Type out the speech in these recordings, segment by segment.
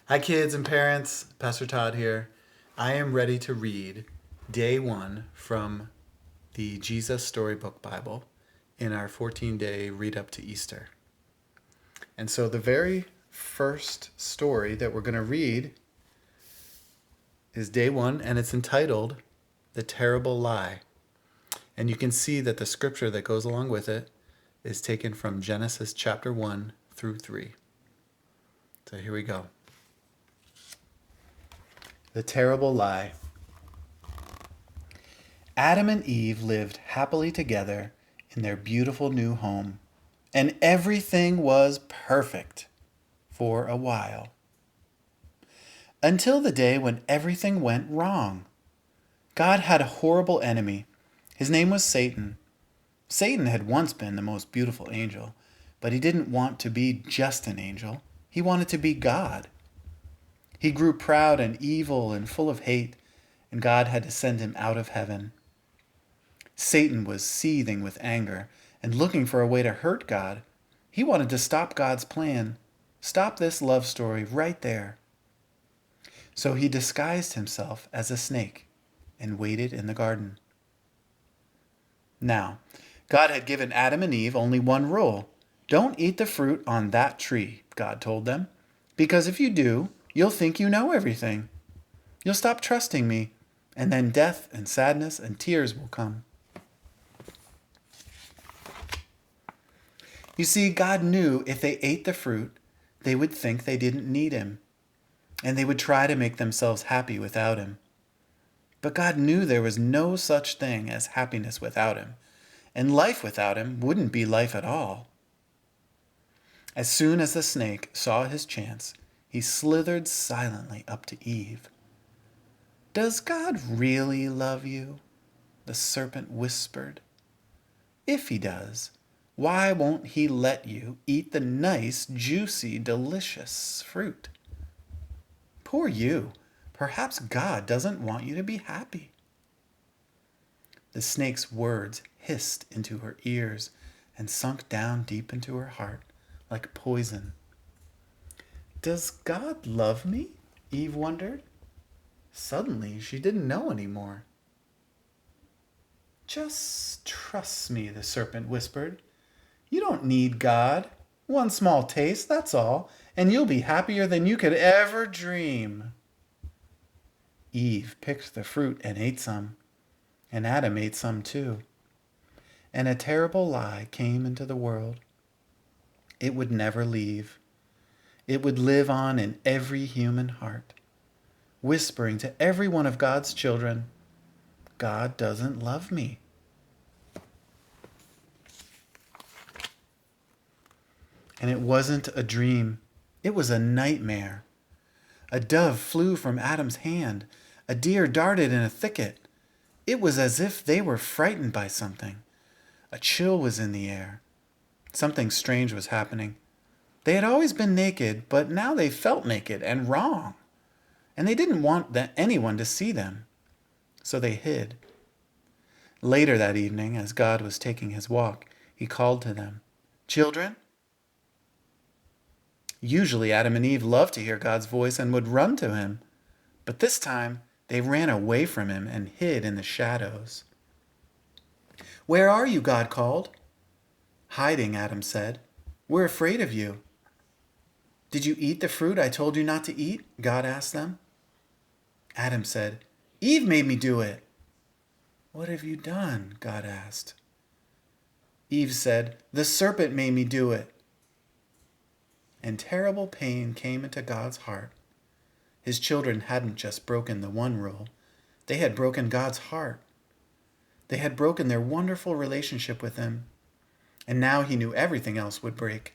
Hi, kids and parents. Pastor Todd here. I am ready to read day 1 from the Jesus Storybook Bible in our 14-day read up to Easter. And so the very first story that we're going to read is day 1, and it's entitled The Terrible Lie. And you can see that the scripture that goes along with it is taken from Genesis chapter 1 through 3. So here we go. The Terrible Lie. Adam and Eve lived happily together in their beautiful new home, and everything was perfect for a while. Until the day when everything went wrong. God had a horrible enemy. His name was Satan. Satan had once been the most beautiful angel, but he didn't want to be just an angel. He wanted to be God. He grew proud and evil and full of hate, and God had to send him out of heaven. Satan was seething with anger and looking for a way to hurt God. He wanted to stop God's plan, stop this love story right there. So he disguised himself as a snake and waited in the garden. Now, God had given Adam and Eve only one rule. Don't eat the fruit on that tree, God told them, because if you do, you'll think you know everything. You'll stop trusting me, and then death and sadness and tears will come. You see, God knew if they ate the fruit, they would think they didn't need him, and they would try to make themselves happy without him. But God knew there was no such thing as happiness without him, and life without him wouldn't be life at all. As soon as the snake saw his chance, he slithered silently up to Eve. "Does God really love you?" the serpent whispered. "If he does, why won't he let you eat the nice, juicy, delicious fruit? Poor you. Perhaps God doesn't want you to be happy." The snake's words hissed into her ears and sunk down deep into her heart like poison. Does God love me? Eve wondered. Suddenly, she didn't know anymore. "Just trust me," the serpent whispered. "You don't need God. One small taste, that's all, and you'll be happier than you could ever dream." Eve picked the fruit and ate some, and Adam ate some too. And a terrible lie came into the world. It would never leave. It would live on in every human heart, whispering to every one of God's children, "God doesn't love me." And it wasn't a dream. It was a nightmare. A dove flew from Adam's hand. A deer darted in a thicket. It was as if they were frightened by something. A chill was in the air. Something strange was happening. They had always been naked, but now they felt naked and wrong. And they didn't want anyone to see them. So they hid. Later that evening, as God was taking his walk, he called to them, "Children?" Usually Adam and Eve loved to hear God's voice and would run to him. But this time, they ran away from him and hid in the shadows. "Where are you?" God called. "Hiding," Adam said. "We're afraid of you." "Did you eat the fruit I told you not to eat?" God asked them. Adam said, "Eve made me do it." "What have you done?" God asked. Eve said, "The serpent made me do it." And terrible pain came into God's heart. His children hadn't just broken the one rule. They had broken God's heart. They had broken their wonderful relationship with him. And now he knew everything else would break.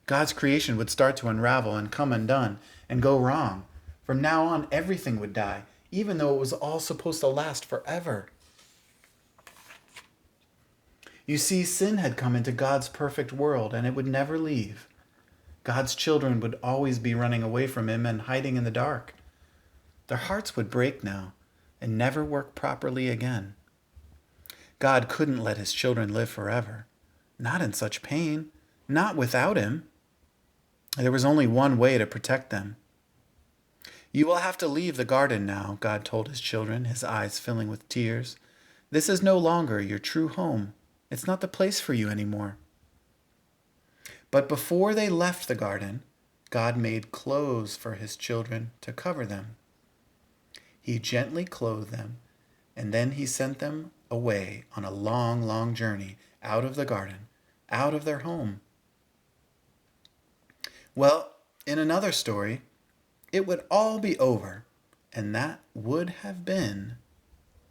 God's creation would start to unravel and come undone and go wrong. From now on, everything would die, even though it was all supposed to last forever. You see, sin had come into God's perfect world, and it would never leave. God's children would always be running away from him and hiding in the dark. Their hearts would break now and never work properly again. God couldn't let his children live forever. Not in such pain. Not without him. There was only one way to protect them. You will have to leave the garden now, God told his children, his eyes filling with tears. This is no longer your true home. It's not the place for you anymore. But before they left the garden, God made clothes for his children to cover them. He gently clothed them, and then he sent them away on a long, long journey out of the garden, out of their home. Well, in another story, it would all be over, and that would have been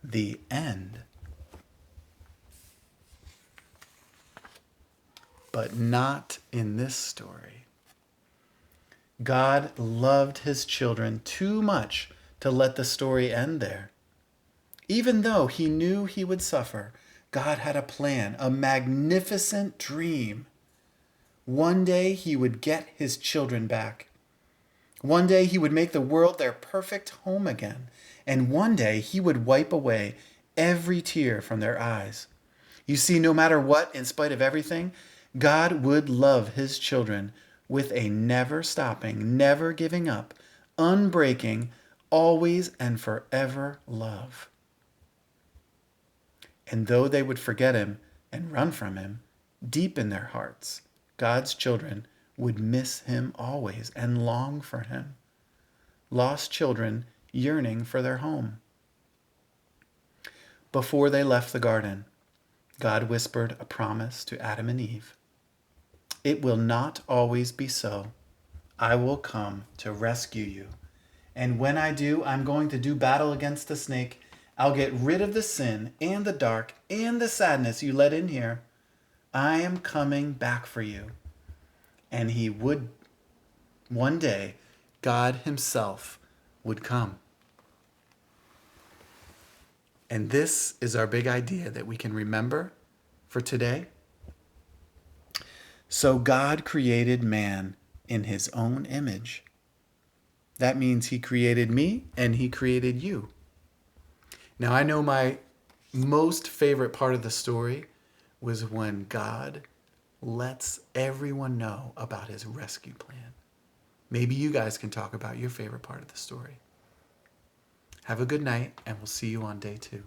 the end. But not in this story. God loved his children too much to let the story end there. Even though he knew he would suffer, God had a plan, a magnificent dream. One day he would get his children back. One day he would make the world their perfect home again. And one day he would wipe away every tear from their eyes. You see, no matter what, in spite of everything, God would love his children with a never stopping, never giving up, unbreaking, always and forever love. And though they would forget him and run from him, deep in their hearts, God's children would miss him always and long for him. Lost children yearning for their home. Before they left the garden, God whispered a promise to Adam and Eve. It will not always be so. I will come to rescue you. And when I do, I'm going to do battle against the snake. I'll get rid of the sin and the dark and the sadness you let in here. I am coming back for you. And he would, one day, God himself would come. And this is our big idea that we can remember for today. So God created man in his own image. That means he created me and he created you. Now, I know my most favorite part of the story was when God lets everyone know about his rescue plan. Maybe you guys can talk about your favorite part of the story. Have a good night, and we'll see you on day 2.